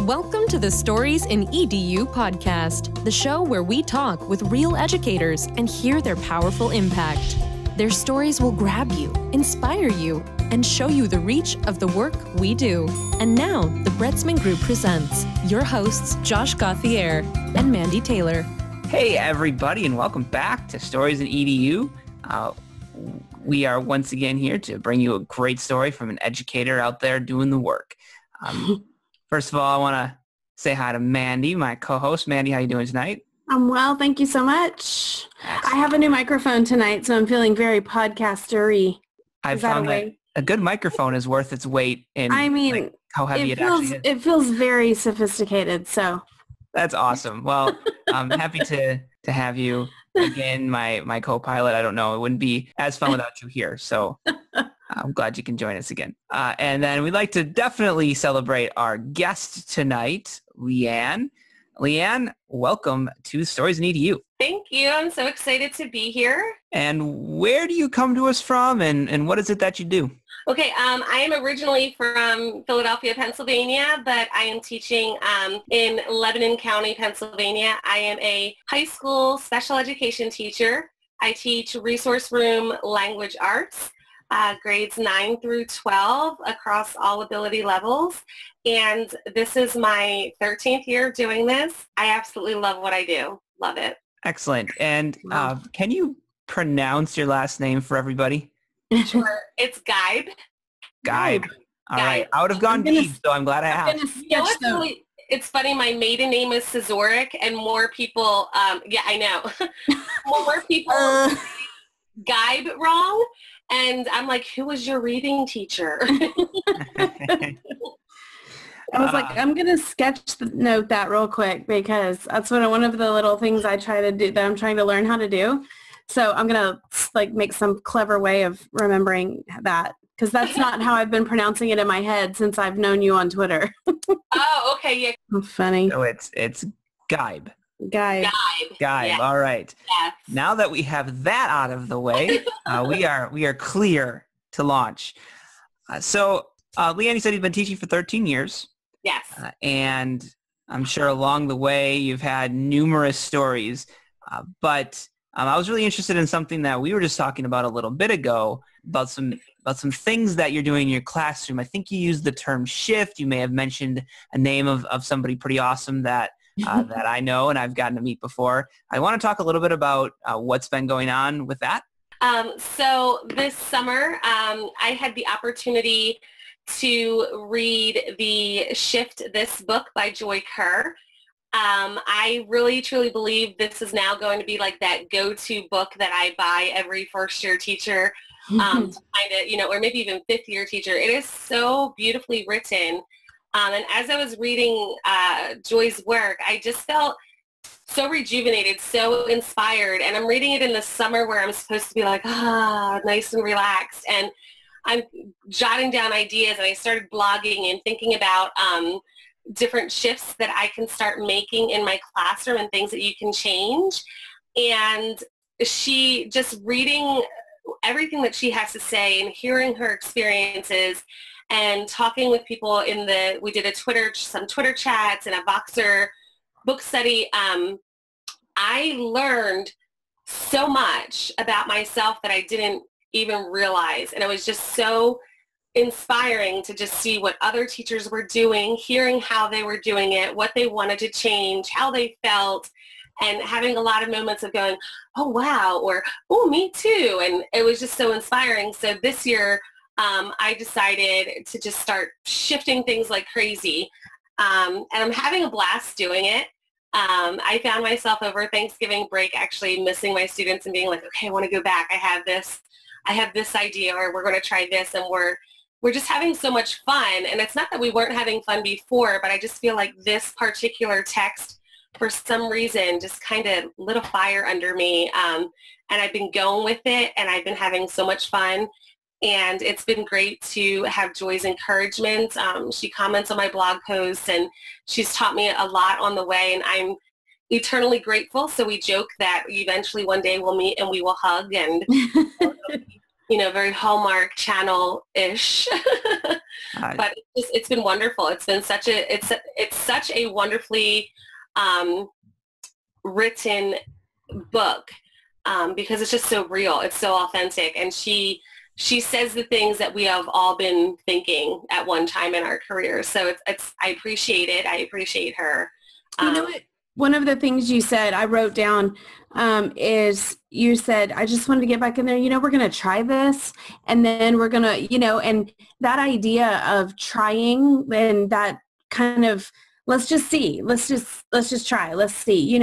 Welcome to the Stories in EDU podcast, the show where we talk with real educators and hear their powerful impact. Their stories will grab you, inspire you, and show you the reach of the work we do. And now, the Bretzman Group presents your hosts, Josh Gauthier and Mandy Taylor. Hey, everybody, and welcome back to Stories in EDU. We are once again here to bring you a great story from an educator out there doing the work. First of all, I want to say hi to Mandy, my co-host. Mandy, how you doing tonight? I'm well, thank you so much. Excellent. I have a new microphone tonight, so I'm feeling very podcastery. I've found that a good microphone is worth its weight in how heavy it actually is. It feels very sophisticated, so. That's awesome. Well, I'm happy to have you again, my co-pilot. I don't know, it wouldn't be as fun without you here, so I'm glad you can join us again. And then we'd like to definitely celebrate our guest tonight, Leigh Anne. Leigh Anne, welcome to Stories in EDU. Thank you. I'm so excited to be here. And where do you come to us from, and what is it that you do? Okay, I am originally from Philadelphia, Pennsylvania, but I am teaching in Lebanon County, Pennsylvania. I am a high school special education teacher. I teach resource room language arts, grades 9 through 12 across all ability levels. And this is my 13th year doing this. I absolutely love what I do. Love it. Excellent. And can you pronounce your last name for everybody? Sure. It's Geib. Geib. All right. I would have gone deep, so I'm glad I have. It's funny. My maiden name is Scissoric, and more people, yeah, I know. more people Geib wrong. And I'm like, who was your reading teacher? I was like, I'm going to note that real quick because that's one of the little things I try to do that I'm trying to learn how to do. So I'm going to make some clever way of remembering that because that's not how I've been pronouncing it in my head since I've known you on Twitter. Oh, okay. Yeah. Oh, funny. So it's Geib. Geib. Yes. All right. Yes. Now that we have that out of the way, we are clear to launch. So Leigh Anne, you said you've been teaching for 13 years. Yes. And I'm sure along the way you've had numerous stories, but I was really interested in something that we were just talking about a little bit ago about some things that you're doing in your classroom. I think you used the term shift. You may have mentioned a name of somebody pretty awesome that that I know and I've gotten to meet before. I want to talk a little bit about what's been going on with that. So this summer, I had the opportunity to read the Shift This book by Joy Kirr. I really truly believe this is now going to be like that go-to book that I buy every first-year teacher, kind of, or maybe even fifth-year teacher. It is so beautifully written. And as I was reading Joy's work, I just felt so rejuvenated, so inspired. And I'm reading it in the summer where I'm supposed to be like, nice and relaxed. And I'm jotting down ideas, and I started blogging and thinking about different shifts that I can start making in my classroom and things that you can change. And she just reading everything that she has to say and hearing her experiences and talking with people we did some Twitter chats and a Voxer book study. I learned so much about myself that I didn't even realize. And it was just so inspiring to just see what other teachers were doing, hearing how they were doing it, what they wanted to change, how they felt, and having a lot of moments of going, oh, wow, or, oh, me too. And it was just so inspiring. So this year, I decided to just start shifting things like crazy. And I'm having a blast doing it. I found myself over Thanksgiving break actually missing my students and being like, okay, I want to go back. I have this idea, or we're going to try this. And we're just having so much fun. And it's not that we weren't having fun before, but I just feel like this particular text, for some reason, just kind of lit a fire under me. And I've been going with it, and I've been having so much fun. And it's been great to have Joy's encouragement. She comments on my blog posts, and she's taught me a lot on the way, and I'm eternally grateful. So we joke that eventually one day we'll meet and we will hug. And very Hallmark Channel-ish. But it's been wonderful. It's been such a wonderfully written book because it's just so real. It's so authentic. And she says the things that we have all been thinking at one time in our careers. So I appreciate it. I appreciate her. You know what? One of the things you said, I wrote down, is you said, I just wanted to get back in there. We're going to try this, and then we're going to, and that idea of trying and that kind of, let's just see, let's just try, let's see,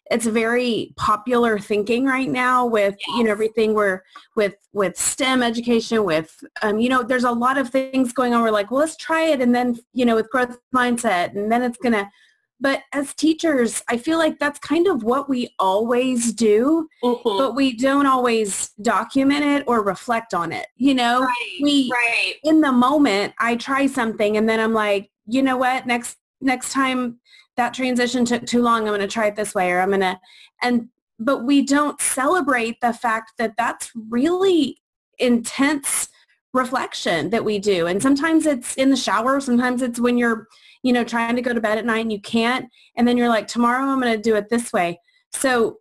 it's very popular thinking right now with, everything with STEM education, with, there's a lot of things going on. We're like, well, let's try it. And then, with growth mindset, and then it's going to, but as teachers, I feel like that's kind of what we always do, but we don't always document it or reflect on it. Right. In the moment, I try something and then I'm like, you know what, next time that transition took too long, I'm going to try it this way, or but we don't celebrate the fact that that's really intense reflection that we do. And sometimes it's in the shower. Sometimes it's when you're, trying to go to bed at night and you can't. And then you're like, tomorrow I'm going to do it this way. So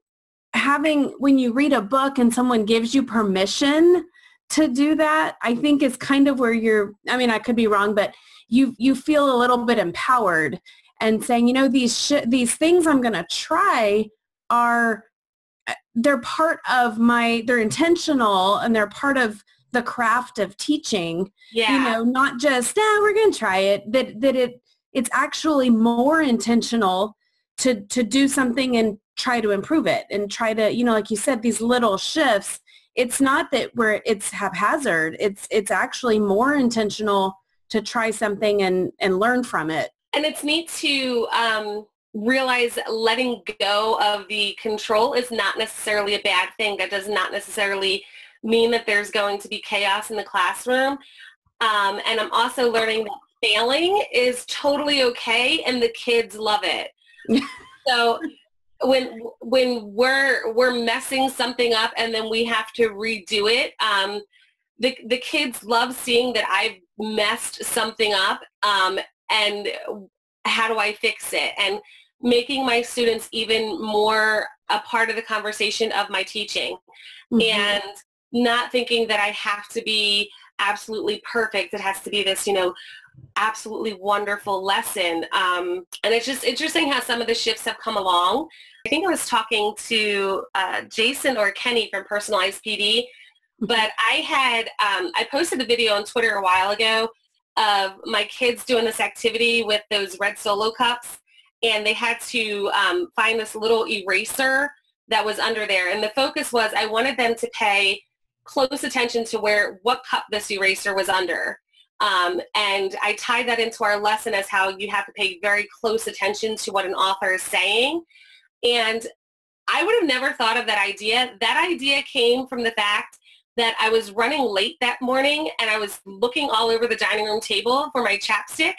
when you read a book and someone gives you permission to do that, I think is kind of where I could be wrong, but you feel a little bit empowered and saying, these things I'm going to try they're part of they're intentional, and they're part of the craft of teaching. Not just, we're going to try it, it's actually more intentional to do something and try to improve it and try to, like you said, these little shifts. It's not that it's haphazard. It's actually more intentional to try something and learn from it. And it's neat to realize letting go of the control is not necessarily a bad thing. That does not necessarily mean that there's going to be chaos in the classroom. And I'm also learning that failing is totally okay, and the kids love it. So when we're messing something up and then we have to redo it, the kids love seeing that I've messed something up, and how do I fix it? And making my students even more a part of the conversation of my teaching, and not thinking that I have to be absolutely perfect. It has to be this, absolutely wonderful lesson. And it's just interesting how some of the shifts have come along. I think I was talking to Jason or Kenny from Personalized PD, but I posted a video on Twitter a while ago of my kids doing this activity with those red Solo cups, and they had to find this little eraser that was under there. And the focus was I wanted them to pay close attention to what cup this eraser was under. And I tied that into our lesson as how you have to pay very close attention to what an author is saying. And I would have never thought of that idea. That idea came from the fact that I was running late that morning and I was looking all over the dining room table for my chapstick,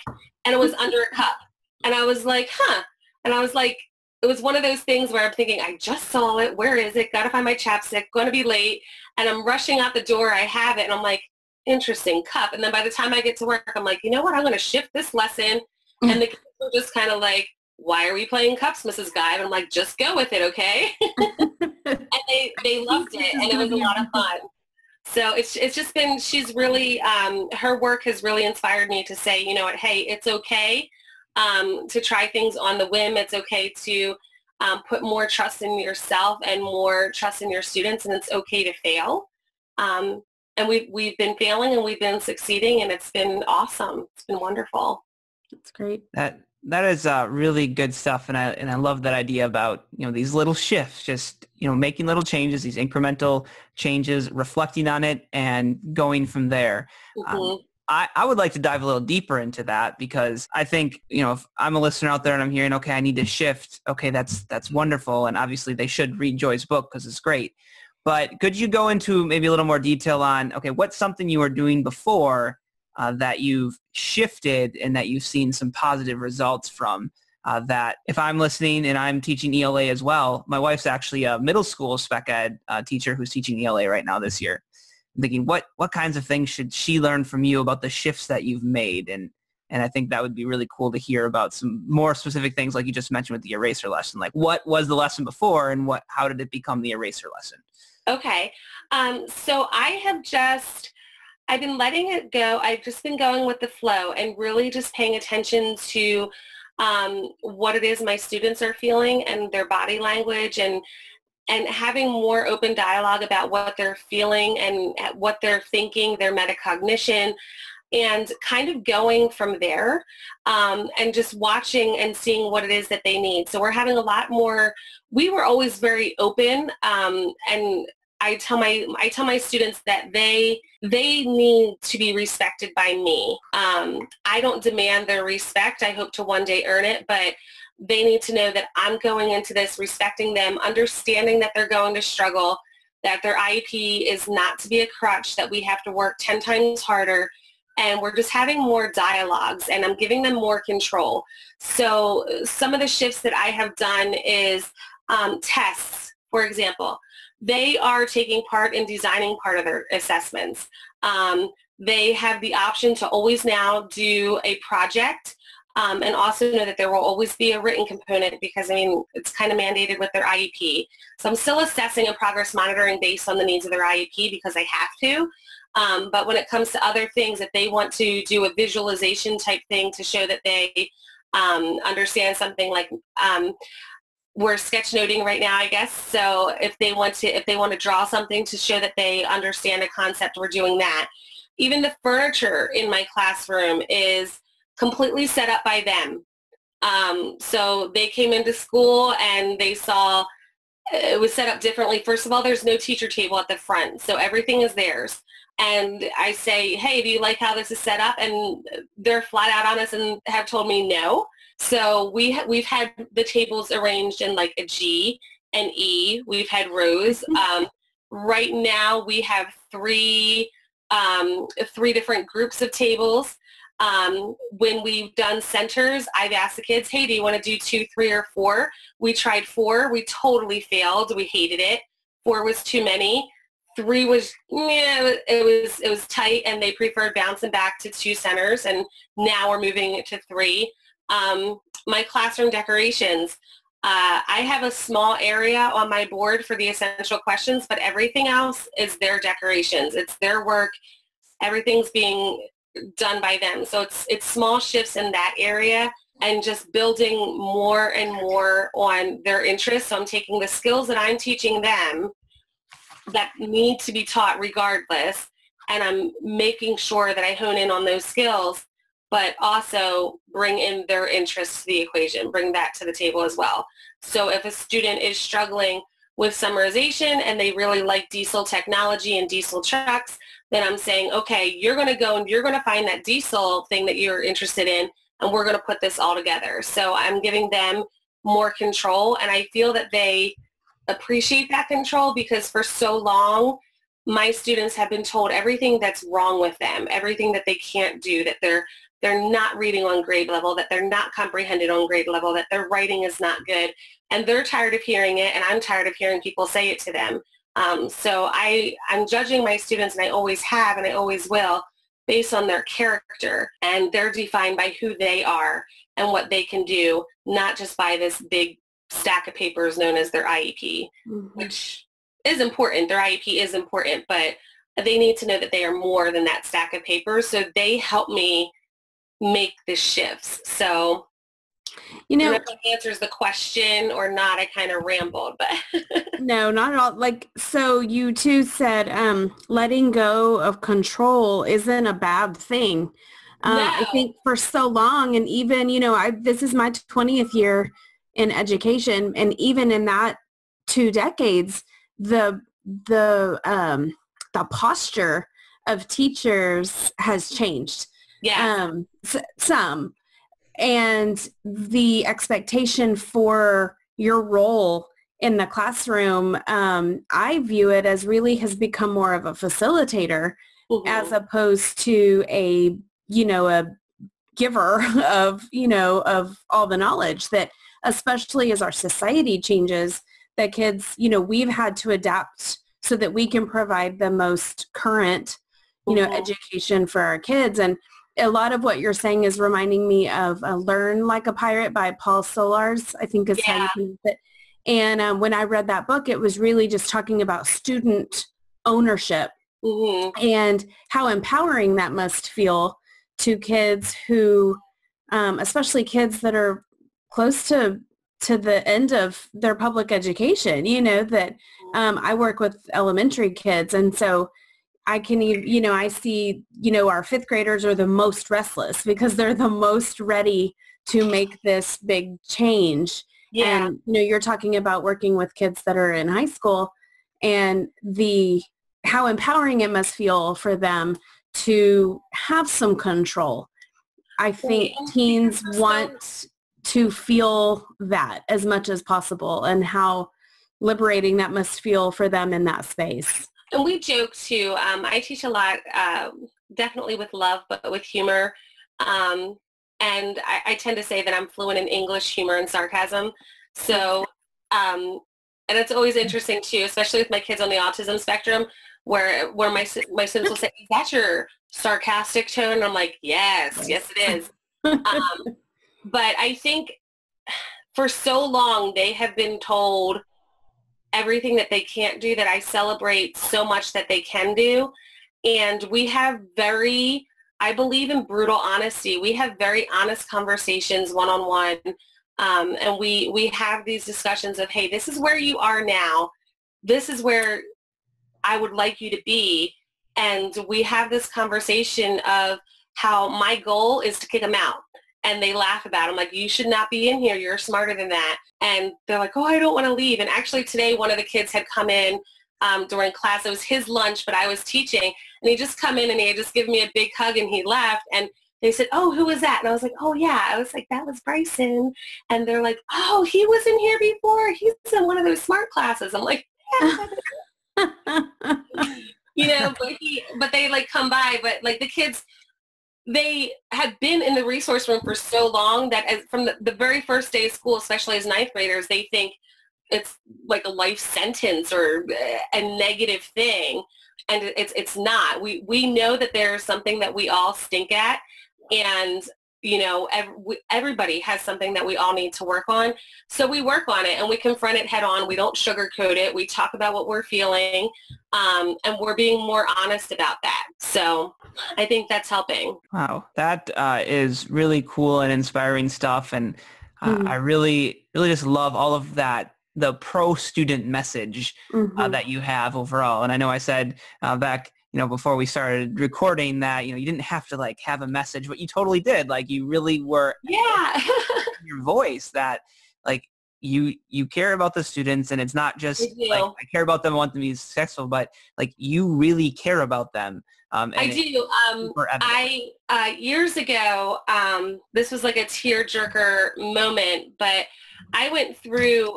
and it was under a cup. And I was like, And I was like, it was one of those things where I'm thinking, I just saw it. Where is it? Got to find my chapstick. Going to be late. And I'm rushing out the door. I have it. And I'm like, interesting, cup. And then by the time I get to work, I'm like, you know what? I'm going to shift this lesson. And the kids were just kind of like, why are we playing cups, Mrs. Geib? And I'm like, just go with it, okay? And they loved it, and it was a lot of fun. So it's just been, she's really, her work has really inspired me to say, you know what, hey, it's okay to try things on the whim. It's okay to put more trust in yourself and more trust in your students, and it's okay to fail. And we've been failing and we've been succeeding, and it's been awesome. It's been wonderful. That's great. That is really good stuff, and I love that idea about these little shifts, just making little changes, these incremental changes, reflecting on it, and going from there. Mm-hmm. I would like to dive a little deeper into that, because I think if I'm a listener out there and I'm hearing, okay, I need to shift. Okay, that's wonderful, and obviously they should read Joy's book because it's great. But could you go into maybe a little more detail on, okay, what's something you were doing before that you've shifted and that you've seen some positive results from, that if I'm listening and I'm teaching ELA as well, my wife's actually a middle school spec ed teacher who's teaching ELA right now this year. thinking, what kinds of things should she learn from you about the shifts that you've made? And I think that would be really cool to hear about some more specific things like you just mentioned with the eraser lesson. Like, what was the lesson before and how did it become the eraser lesson? Okay. So I've been letting it go. I've just been going with the flow and really just paying attention to what it is my students are feeling and their body language, and having more open dialogue about what they're feeling and what they're thinking, their metacognition, and kind of going from there, and just watching and seeing what it is that they need. So we're having a lot more. We were always very open, and I tell my students that they need to be respected by me. I don't demand their respect. I hope to one day earn it, but they need to know that I'm going into this respecting them, understanding that they're going to struggle, that their IEP is not to be a crutch, that we have to work 10 times harder, and we're just having more dialogues, and I'm giving them more control. So some of the shifts that I have done is tests, for example. They are taking part in designing part of their assessments. They have the option to always now do a project, and also know that there will always be a written component because, I mean, it's kind of mandated with their IEP. So I'm still assessing and progress monitoring based on the needs of their IEP because I have to. But when it comes to other things, if they want to do a visualization type thing to show that they understand something, like we're sketchnoting right now, I guess. So if they want to draw something to show that they understand a concept, we're doing that. Even the furniture in my classroom is completely set up by them. So they came into school and they saw it was set up differently. First of all, there's no teacher table at the front, so everything is theirs. And I say, hey, do you like how this is set up? And they're flat out on us and have told me no. So we've had the tables arranged in like a G and E. We've had rows. Right now we have three different groups of tables. When we've done centers, I've asked the kids, hey, do you want to do 2, 3, or 4? We tried 4. We totally failed. We hated it. 4 was too many. 3 was, it was tight, and they preferred bouncing back to 2 centers, and now we're moving it to 3. My classroom decorations, I have a small area on my board for the essential questions, but everything else is their decorations. It's their work. Everything's being done by them. So it's small shifts in that area and just building more and more on their interests. So I'm taking the skills that I'm teaching them that need to be taught regardless, and I'm making sure that I hone in on those skills, but also bring in their interests to the equation, bring that to the table as well. So if a student is struggling with summarization and they really like diesel technology and diesel trucks, then I'm saying, okay, you're going to go and you're going to find that diesel thing that you're interested in, and we're going to put this all together. So I'm giving them more control, and I feel that they appreciate that control because for so long, my students have been told everything that's wrong with them, everything that they can't do, that they're not reading on grade level, that they're not comprehended on grade level, that their writing is not good. And they're tired of hearing it, and I'm tired of hearing people say it to them. So I'm judging my students, and I always have, and I always will, based on their character, and they're defined by who they are and what they can do, not just by this big stack of papers known as their IEP, which is important. Their IEP is important, but they need to know that they are more than that stack of papers. So they help me make the shifts. So, I don't know if that answers the question or not. I kind of rambled, but no, not at all. Like, so you too said letting go of control isn't a bad thing. No. I think for so long, and even, this is my 20th year in education, and even in that 2 decades, the posture of teachers has changed. Yeah. Some, and the expectation for your role in the classroom, I view it as really has become more of a facilitator, as opposed to a giver of all the knowledge, that especially as our society changes, that kids, we've had to adapt so that we can provide the most current, education for our kids. And a lot of what you're saying is reminding me of Learn Like a Pirate by Paul Solars, I think is how you pronounce it. And when I read that book, it was really just talking about student ownership and how empowering that must feel to kids who, especially kids that are close to the end of their public education, that I work with elementary kids. And so I can, I see, our fifth graders are the most restless because they're the most ready to make this big change. Yeah. And, you're talking about working with kids that are in high school and how empowering it must feel for them to have some control. I think teens want to feel that as much as possible, and how liberating that must feel for them in that space. And we joke too. I teach a lot, definitely with love, but with humor. And I tend to say that I'm fluent in English, humor, and sarcasm. So, and it's always interesting too, especially with my kids on the autism spectrum, where my students will say, "Is that your sarcastic tone?" And I'm like, yes, it is. But I think for so long they have been told everything that they can't do, that I celebrate so much that they can do. And we have I believe in brutal honesty. We have very honest conversations one-on-one. And we have these discussions of, hey, this is where you are now. This is where I would like you to be. And we have this conversation of how my goal is to kick them out. And they laugh about it. I'm like, you should not be in here. You're smarter than that. And they're like, oh, I don't want to leave. And actually today, one of the kids had come in during class. It was his lunch, but I was teaching. And he just come in and he had just given me a big hug and he left. And they said, oh, who was that? And I was like, oh, yeah. I was like, that was Bryson. And they're like, oh, he was in here before. He's in one of those smart classes. I'm like, yeah. But they like come by. But like the kids, they have been in the resource room for so long that from the very first day of school, especially as ninth graders, they think it's like a life sentence or a negative thing. And it's not. We know that there's something that we all stink at. And, everybody has something that we all need to work on. So we work on it and we confront it head on. We don't sugarcoat it. We talk about what we're feeling. And we're being more honest about that. So I think that's helping. Wow. That is really cool and inspiring stuff. And I really, really just love all of that, the pro-student message that you have overall. And I know I said back, before we started recording that, you didn't have to like have a message, but you totally did. Like you really were your voice that like you care about the students, and it's not just like I care about them, I want them to be successful, but like you really care about them. I do. Years ago, this was like a tearjerker moment, but I went through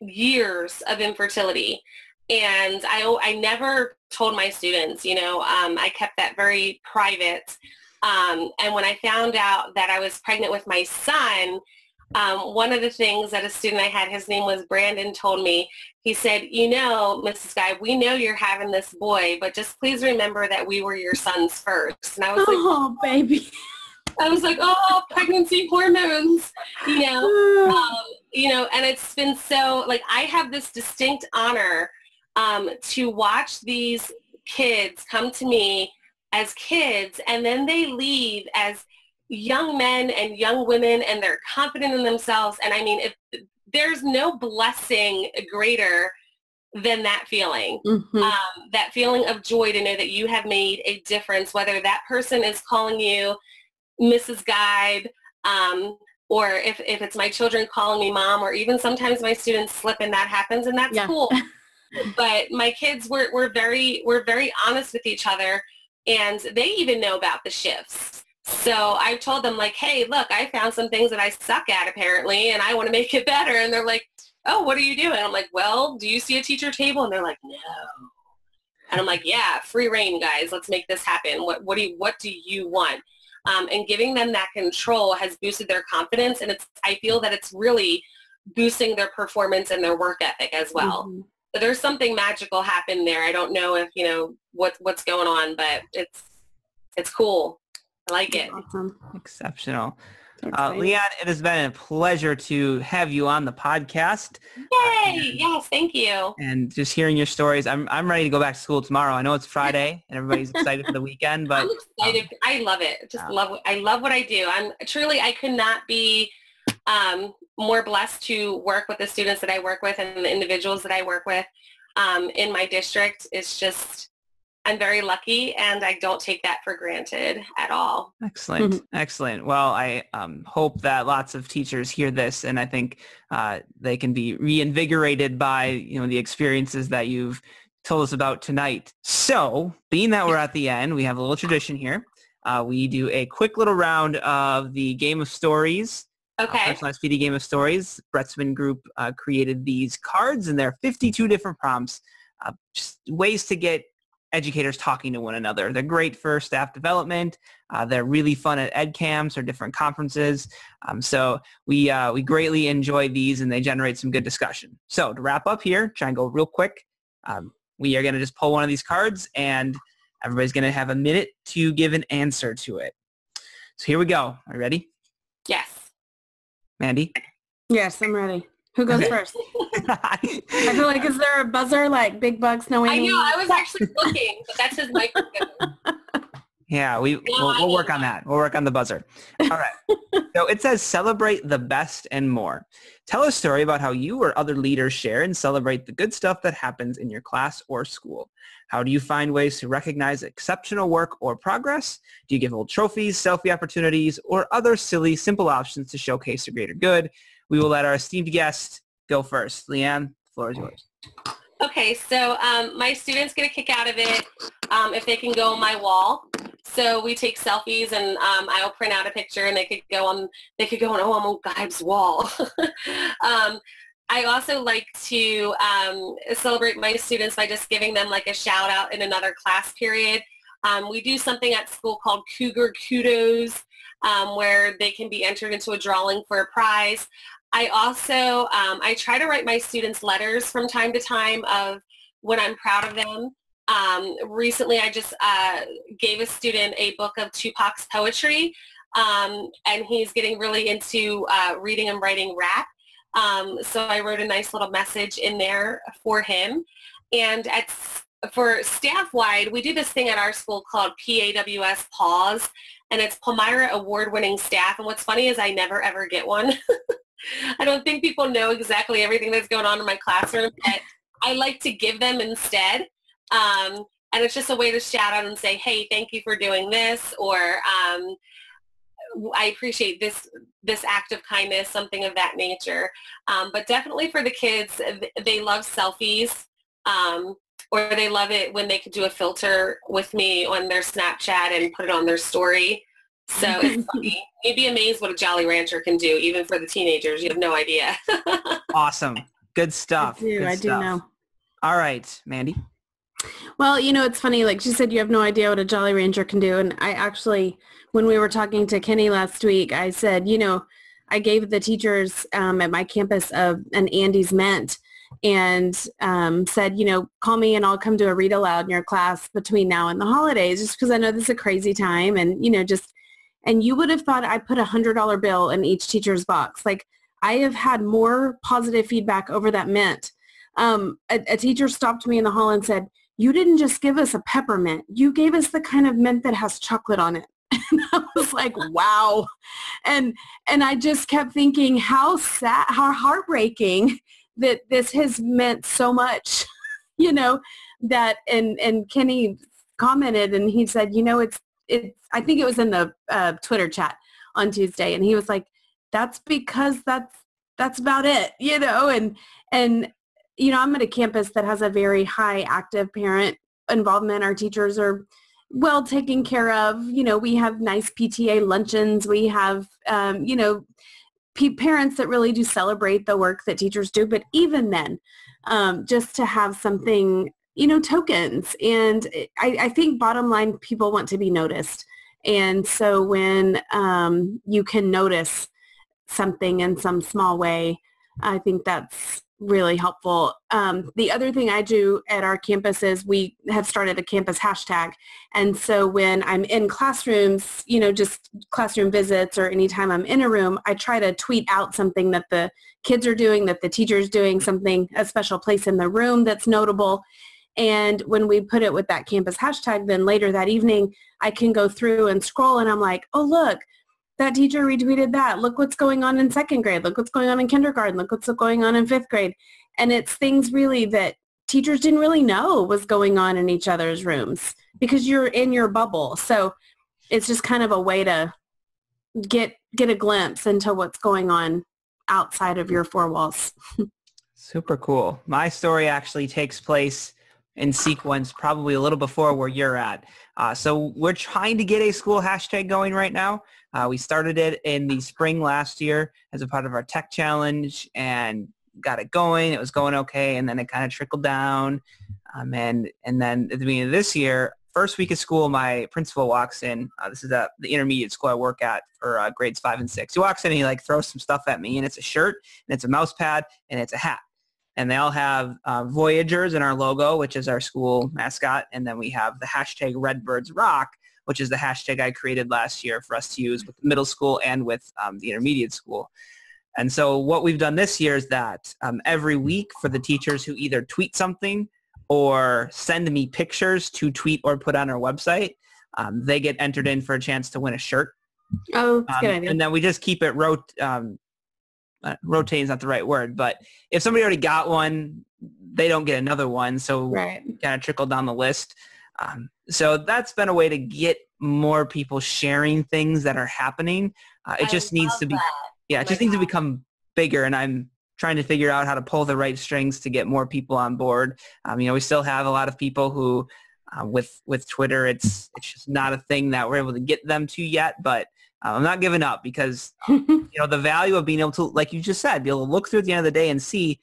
years of infertility. And I never told my students, I kept that very private. And when I found out that I was pregnant with my son, one of the things that a student I had, his name was Brandon, told me, he said, Mrs. Geib, we know you're having this boy, but just please remember that we were your sons first. And I was like, baby. I was like, oh, pregnancy hormones, and it's been so, like, I have this distinct honor to watch these kids come to me as kids, and then they leave as young men and young women, and they're confident in themselves. And I mean, if there's no blessing greater than that feeling, that feeling of joy to know that you have made a difference, whether that person is calling you Mrs. Geib, or if it's my children calling me mom, or even sometimes my students slip and that happens, and that's cool. But my kids we're very honest with each other, and they even know about the shifts. So I've told them, like, hey, look, I found some things that I suck at apparently, and I want to make it better. And they're like, oh, what are you doing? I'm like, well, do you see a teacher table? And they're like, no. And I'm like, yeah, free reign, guys. Let's make this happen. What do you want? And giving them that control has boosted their confidence, and I feel that it's really boosting their performance and their work ethic as well. there's something magical happened there. I don't know if, what's going on, but it's cool. I like it. Awesome. Exceptional. Leigh Anne, it has been a pleasure to have you on the podcast. Yay! Yes, thank you. And just hearing your stories, I'm ready to go back to school tomorrow. I know it's Friday and everybody's excited for the weekend, but I'm excited. I love it. I love what I do. I could not be more blessed to work with the students that I work with and the individuals that I work with in my district. It's just, I'm very lucky, and I don't take that for granted at all. Excellent. Excellent. Well, I hope that lots of teachers hear this, and I think they can be reinvigorated by, the experiences that you've told us about tonight. So, being that we're at the end, we have a little tradition here. We do a quick little round of the Game of Stories. Okay. Personalized PD Game of Stories. Bretzman Group created these cards, and there are 52 different prompts, just ways to get educators talking to one another. They're great for staff development. They're really fun at ed camps or different conferences. So we greatly enjoy these, and they generate some good discussion. So to wrap up here, try and go real quick. We are going to just pull one of these cards, and everybody's going to have a minute to give an answer to it. So here we go. Are you ready? Yes. Mandy? Yes, I'm ready. Who goes first? I feel like, is there a buzzer like Big Bucks, No I Amy? know. I was actually looking, but that's his microphone. Yeah, we'll work on that. We'll work on the buzzer. All right. So it says celebrate the best and more. Tell a story about how you or other leaders share and celebrate the good stuff that happens in your class or school. How do you find ways to recognize exceptional work or progress? Do you give old trophies, selfie opportunities, or other silly, simple options to showcase the greater good? We will let our esteemed guest go first. Leigh Anne, the floor is yours. Okay, so my students get a kick out of it if they can go on my wall. So we take selfies, and I'll print out a picture, and they could go on. Oh, I'm on Geib's wall. I also like to celebrate my students by just giving them like a shout out in another class period. We do something at school called Cougar Kudos, where they can be entered into a drawing for a prize. I also, I try to write my students letters from time to time of when I'm proud of them. Recently, I just gave a student a book of Tupac's poetry, and he's getting really into reading and writing rap. So I wrote a nice little message in there for him. And for staff-wide, we do this thing at our school called PAWS Pause, and it's Palmyra Award-winning staff. And what's funny is I never, ever get one. I don't think people know exactly everything that's going on in my classroom, but I like to give them instead. And it's just a way to shout out and say, hey, thank you for doing this, or I appreciate this act of kindness, something of that nature. But definitely for the kids, they love selfies, or they love it when they could do a filter with me on their Snapchat and put it on their story. So it's funny. You'd be amazed what a Jolly Rancher can do, even for the teenagers. You have no idea. Awesome. Good stuff. I do know. All right, Mandy. Well, it's funny, like she said, you have no idea what a Jolly Rancher can do. And I actually, when we were talking to Kenny last week, I said, I gave the teachers at my campus an Andy's Mint and said, call me and I'll come do a read aloud in your class between now and the holidays, just because I know this is a crazy time. And, and you would have thought I put $100 bill in each teacher's box. Like, I have had more positive feedback over that mint. A teacher stopped me in the hall and said, you didn't just give us a peppermint. You gave us the kind of mint that has chocolate on it. And I was like, wow. And I just kept thinking how sad, how heartbreaking that this has meant so much, that, and Kenny commented and he said, it's, I think it was in the Twitter chat on Tuesday. And he was like, that's because that's about it, and I'm at a campus that has a very high active parent involvement. Our teachers are well taken care of. We have nice PTA luncheons. We have, parents that really do celebrate the work that teachers do. But even then, just to have something, tokens. And I think bottom line, people want to be noticed. And so when you can notice something in some small way, I think that's really helpful. The other thing I do at our campus is we have started a campus hashtag. And so when I'm in classrooms, just classroom visits or anytime I'm in a room, I try to tweet out something that the kids are doing, that the teacher's doing, something, a special place in the room that's notable. And when we put it with that campus hashtag, then later that evening, I can go through and scroll and I'm like, oh, look, that teacher retweeted that. Look what's going on in second grade. Look what's going on in kindergarten. Look what's going on in fifth grade. And it's things really that teachers didn't really know was going on in each other's rooms because you're in your bubble. So it's just kind of a way to get a glimpse into what's going on outside of your four walls. Super cool. My story actually takes place in sequence probably a little before where you're at. So we're trying to get a school hashtag going right now. We started it in the spring last year as a part of our tech challenge and got it going. It was going okay, and then it kind of trickled down. And then at the beginning of this year, first week of school, my principal walks in. This is the intermediate school I work at for grades 5 and 6. He walks in and he throws some stuff at me, and it's a shirt, and it's a mouse pad, and it's a hat. And they all have Voyagers in our logo, which is our school mascot. And then we have the hashtag Redbirds Rock, which is the hashtag I created last year for us to use with the middle school and with the intermediate school. And so what we've done this year is that every week for the teachers who either tweet something or send me pictures to tweet or put on our website, they get entered in for a chance to win a shirt. Oh, that's a good idea. And then we just keep it rotating is not the right word, but if somebody already got one, they don't get another one. So kind of trickle down the list. So that's been a way to get more people sharing things that are happening. It just needs to be, it just needs to become bigger. And I'm trying to figure out how to pull the right strings to get more people on board. We still have a lot of people who, with Twitter, it's just not a thing that we're able to get them to yet, but I'm not giving up because, the value of being able to, like you just said, be able to look through at the end of the day and see,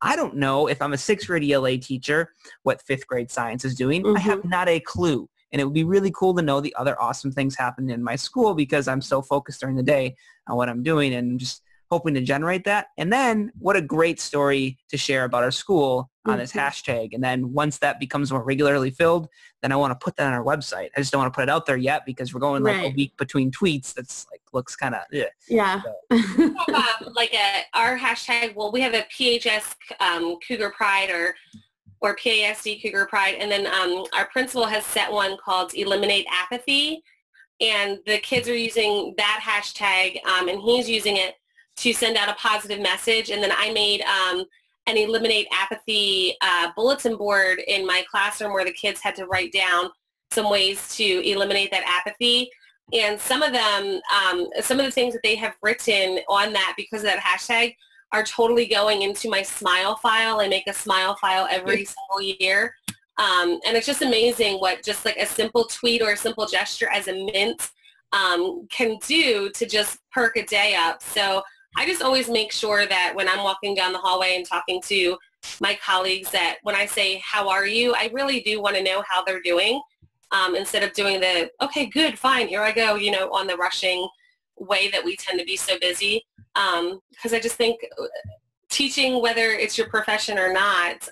I don't know if I'm a 6th grade ELA teacher, what 5th grade science is doing. I have not a clue. And it would be really cool to know the other awesome things happening in my school because I'm so focused during the day on what I'm doing and just hoping to generate that. And then what a great story to share about our school on this hashtag. And then once that becomes more regularly filled, then I want to put that on our website. I just don't want to put it out there yet because we're going a week between tweets. That's looks kind of, yeah. So. Our hashtag, well, we have a PHS Cougar Pride or PASD Cougar Pride. And then our principal has set one called Eliminate Apathy. And the kids are using that hashtag and he's using it to send out a positive message. And then I made an Eliminate Apathy bulletin board in my classroom where the kids had to write down some ways to eliminate that apathy. And some of them, some of the things that they have written on that because of that hashtag are totally going into my smile file. I make a smile file every single year. And it's just amazing what just like a simple tweet or a simple gesture as a mint can do to just perk a day up. So I just always make sure that when I'm walking down the hallway and talking to my colleagues that when I say, how are you, I really do want to know how they're doing instead of doing the, okay, good, fine, here I go, on the rushing way that we tend to be so busy. Because I just think teaching, whether it's your profession or not,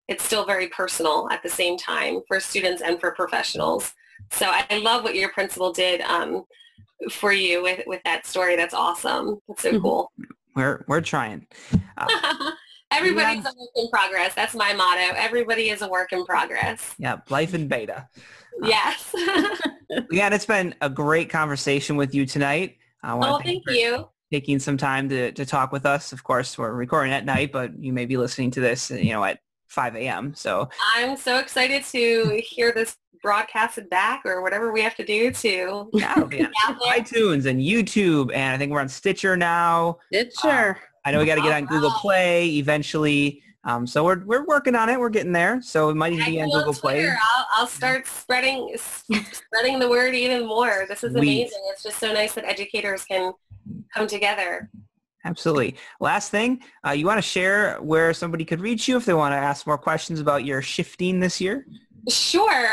it's still very personal at the same time for students and for professionals. So I love what your principal did for you with that story. That's awesome. That's so cool. We're trying. Everybody's a work in progress. That's my motto. Everybody is a work in progress. Yeah, life in beta. Yes. Yeah, it's been a great conversation with you tonight. I want to thank you. Taking some time to talk with us. Of course, we're recording at night, but you may be listening to this, at 5 a.m. So I'm so excited to hear this broadcasted back or whatever we have to do to iTunes and YouTube, and I think we're on Stitcher now. I know we got to get on Google Play eventually. So we're working on it. We're getting there. So it might even be on Google Play. I'll start spreading the word even more. This is amazing. It's just so nice that educators can come together. Absolutely. Last thing, you want to share where somebody could reach you if they want to ask more questions about your shifting this year? Sure.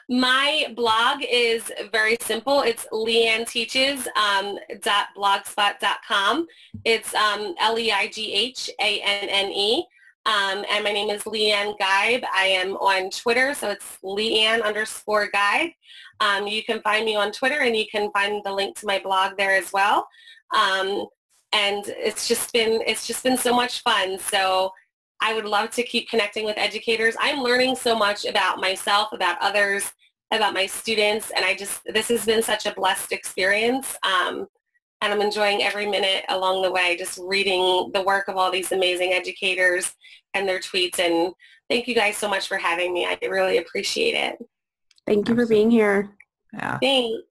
My blog is very simple. It's leighanneteaches.blogspot.com. It's Leighanne. And my name is Leigh Anne Geib. I am on Twitter, so it's Leigh Anne_Geib. You can find me on Twitter, and you can find the link to my blog there as well. And it's just been so much fun. So I would love to keep connecting with educators. I'm learning so much about myself, about others, about my students, and this has been such a blessed experience. And I'm enjoying every minute along the way, just reading the work of all these amazing educators and their tweets. And thank you guys so much for having me. I really appreciate it. Thank you for being here. Yeah. Thanks.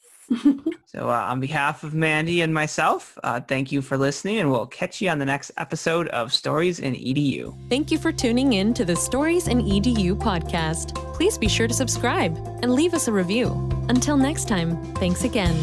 So on behalf of Mandy and myself, thank you for listening, and we'll catch you on the next episode of Stories in EDU. Thank you for tuning in to the Stories in EDU podcast. Please be sure to subscribe and leave us a review. Until next time, thanks again.